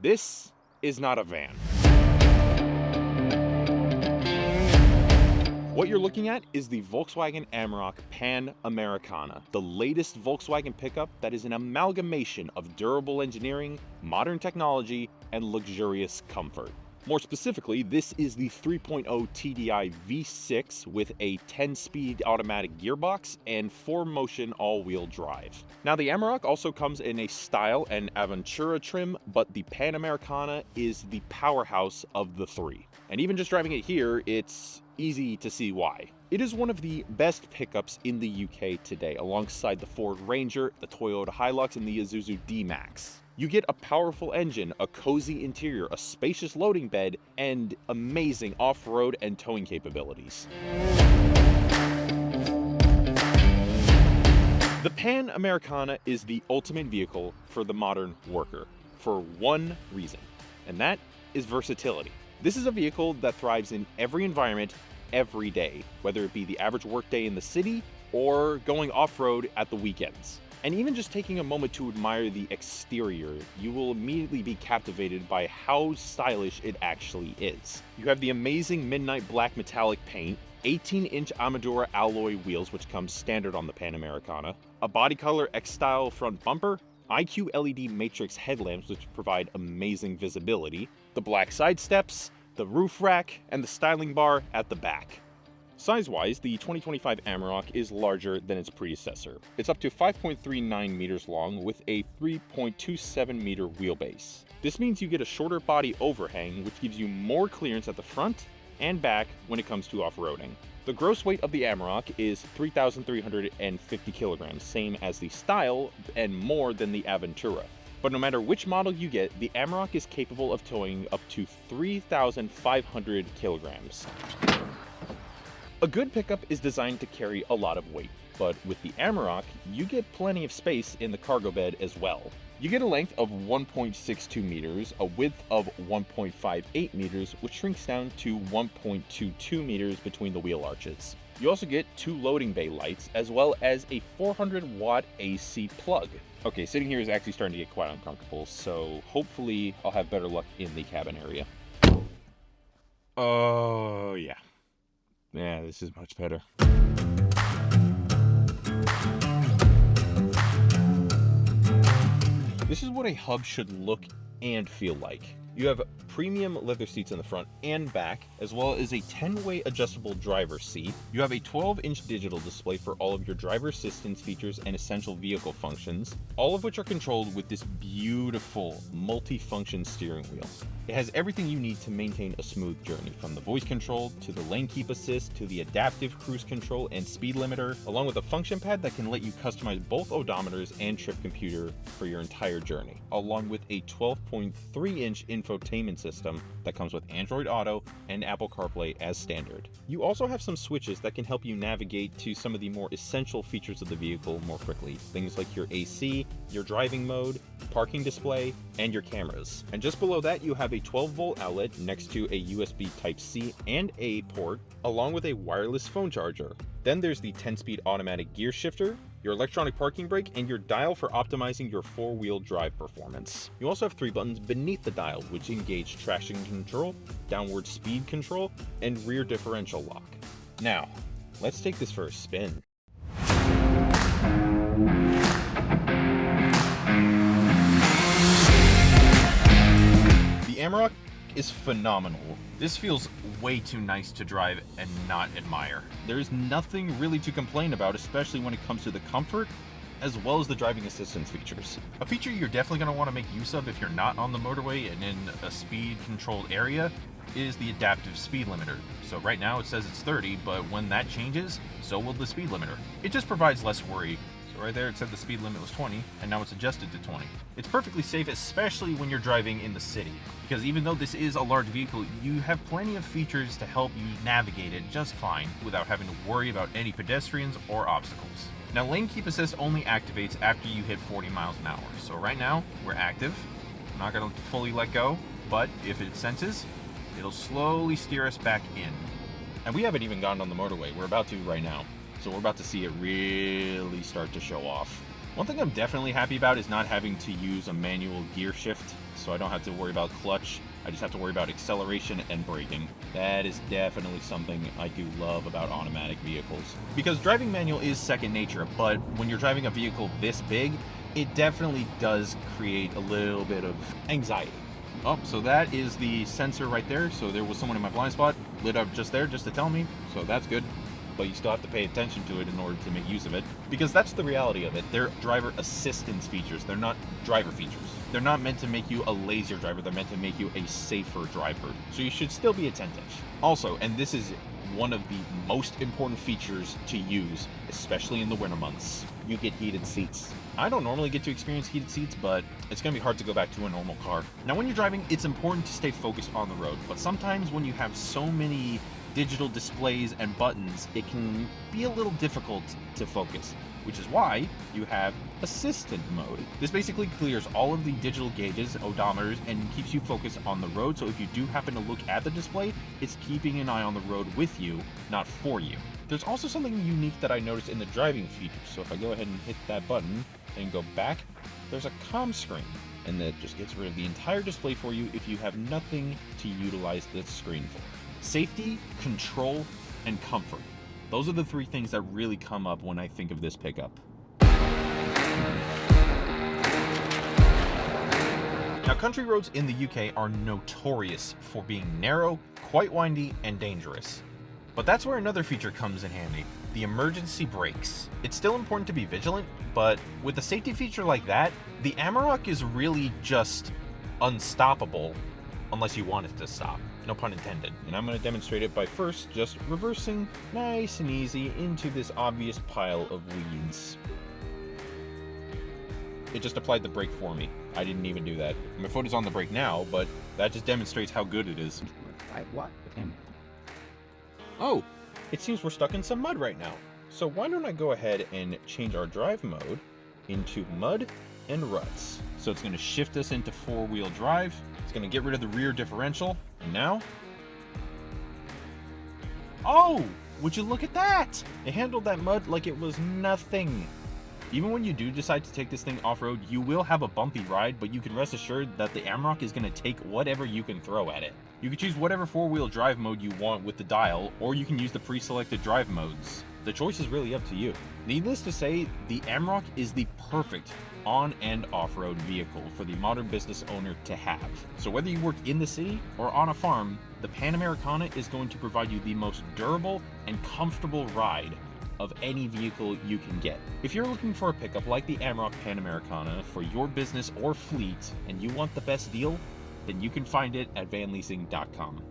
This is not a van. What you're looking at is the Volkswagen Amarok Panamericana, the latest Volkswagen pickup that is an amalgamation of durable engineering, modern technology, and luxurious comfort. More specifically, this is the 3.0 TDI V6 with a 10-speed automatic gearbox and 4-motion all-wheel drive. Now, the Amarok also comes in a Style and Aventura trim, but the Panamericana is the powerhouse of the three. And even just driving it here, it's easy to see why. It is one of the best pickups in the UK today, alongside the Ford Ranger, the Toyota Hilux, and the Isuzu D-Max. You get a powerful engine, a cozy interior, a spacious loading bed, and amazing off-road and towing capabilities. The Panamericana is the ultimate vehicle for the modern worker, for one reason, and that is versatility. This is a vehicle that thrives in every environment, every day, whether it be the average workday in the city or going off-road at the weekends. And even just taking a moment to admire the exterior, you will immediately be captivated by how stylish it actually is. You have the amazing midnight black metallic paint, 18-inch Armadura alloy wheels, which comes standard on the Panamericana, a body color X-style front bumper, IQ LED matrix headlamps which provide amazing visibility, the black side steps, the roof rack, and the styling bar at the back. Size-wise, the 2025 Amarok is larger than its predecessor. It's up to 5.39 meters long with a 3.27 meter wheelbase. This means you get a shorter body overhang, which gives you more clearance at the front and back when it comes to off-roading. The gross weight of the Amarok is 3,350 kilograms, same as the Style and more than the Aventura. But no matter which model you get, the Amarok is capable of towing up to 3,500 kilograms. A good pickup is designed to carry a lot of weight, but with the Amarok, you get plenty of space in the cargo bed as well. You get a length of 1.62 meters, a width of 1.58 meters, which shrinks down to 1.22 meters between the wheel arches. You also get 2 loading bay lights, as well as a 400-watt AC plug. Okay, sitting here is actually starting to get quite uncomfortable, so hopefully I'll have better luck in the cabin area. Oh, yeah. Yeah, this is much better. This is what a hub should look and feel like. You have premium leather seats in the front and back, as well as a 10-way adjustable driver's seat. You have a 12-inch digital display for all of your driver assistance features and essential vehicle functions, all of which are controlled with this beautiful multi-function steering wheel. It has everything you need to maintain a smooth journey, from the voice control to the lane keep assist to the adaptive cruise control and speed limiter, along with a function pad that can let you customize both odometers and trip computer for your entire journey, along with a 12.3-inch infotainment system that comes with Android Auto and Apple CarPlay as standard. You also have some switches that can help you navigate to some of the more essential features of the vehicle more quickly. Things like your AC, your driving mode, parking display, and your cameras. And just below that, you have a 12-volt outlet next to a USB Type-C and A port, along with a wireless phone charger. Then there's the 10-speed automatic gear shifter, your electronic parking brake, and your dial for optimizing your 4-wheel drive performance. You also have 3 buttons beneath the dial, which engage traction control, downward speed control, and rear differential lock. Now, let's take this for a spin. The Amarok is phenomenal. This feels way too nice to drive and not admire. There's nothing really to complain about, especially when it comes to the comfort as well as the driving assistance features. A feature you're definitely going to want to make use of if you're not on the motorway and in a speed controlled area is the adaptive speed limiter. So right now it says it's 30, but when that changes, so will the speed limiter. It just provides less worry. Right there it said the speed limit was 20, and now it's adjusted to 20. It's perfectly safe, especially when you're driving in the city, because even though this is a large vehicle, you have plenty of features to help you navigate it just fine without having to worry about any pedestrians or obstacles. Now, lane keep assist only activates after you hit 40 miles an hour. So right now we're active. I'm not going to fully let go, but if it senses, it'll slowly steer us back in. And we haven't even gotten on the motorway. We're about to right now. So we're about to see it really start to show off. One thing I'm definitely happy about is not having to use a manual gear shift so I don't have to worry about clutch. I just have to worry about acceleration and braking. That is definitely something I do love about automatic vehicles. Because driving manual is second nature, but when you're driving a vehicle this big, it definitely does create a little bit of anxiety. Oh, so that is the sensor right there. So there was someone in my blind spot, lit up just there just to tell me, so that's good. But you still have to pay attention to it in order to make use of it, because that's the reality of it. They're driver assistance features. They're not driver features. They're not meant to make you a lazier driver. They're meant to make you a safer driver. So you should still be attentive. Also, and this is one of the most important features to use, especially in the winter months, you get heated seats. I don't normally get to experience heated seats, but it's going to be hard to go back to a normal car. Now, when you're driving, it's important to stay focused on the road, but sometimes when you have so many digital displays and buttons, it can be a little difficult to focus, which is why you have assistant mode. This basically clears all of the digital gauges, odometers, and keeps you focused on the road, so if you do happen to look at the display, it's keeping an eye on the road with you, not for you. There's also something unique that I noticed in the driving feature, so if I go ahead and hit that button and go back, there's a comm screen, and that just gets rid of the entire display for you if you have nothing to utilize this screen for. Safety, control, and comfort. Those are the three things that really come up when I think of this pickup. Now, country roads in the UK are notorious for being narrow, quite windy, and dangerous. But that's where another feature comes in handy, the emergency brakes. It's still important to be vigilant, but with a safety feature like that, the Amarok is really just unstoppable unless you want it to stop. No pun intended. And I'm going to demonstrate it by first just reversing nice and easy into this obvious pile of weeds. It just applied the brake for me. I didn't even do that. My foot is on the brake now, but that just demonstrates how good it is. What? Oh, it seems we're stuck in some mud right now. So why don't I go ahead and change our drive mode into mud and ruts. So it's going to shift us into four-wheel drive. It's going to get rid of the rear differential. And now, oh, would you look at that? It handled that mud like it was nothing. Even when you do decide to take this thing off-road, you will have a bumpy ride, but you can rest assured that the Amarok is going to take whatever you can throw at it. You can choose whatever four-wheel drive mode you want with the dial, or you can use the pre-selected drive modes. The choice is really up to you. Needless to say, the Amarok is the perfect on and off-road vehicle for the modern business owner to have. So whether you work in the city or on a farm, the Panamericana is going to provide you the most durable and comfortable ride of any vehicle you can get. If you're looking for a pickup like the Amarok Panamericana for your business or fleet and you want the best deal, then you can find it at Vanleasing.com.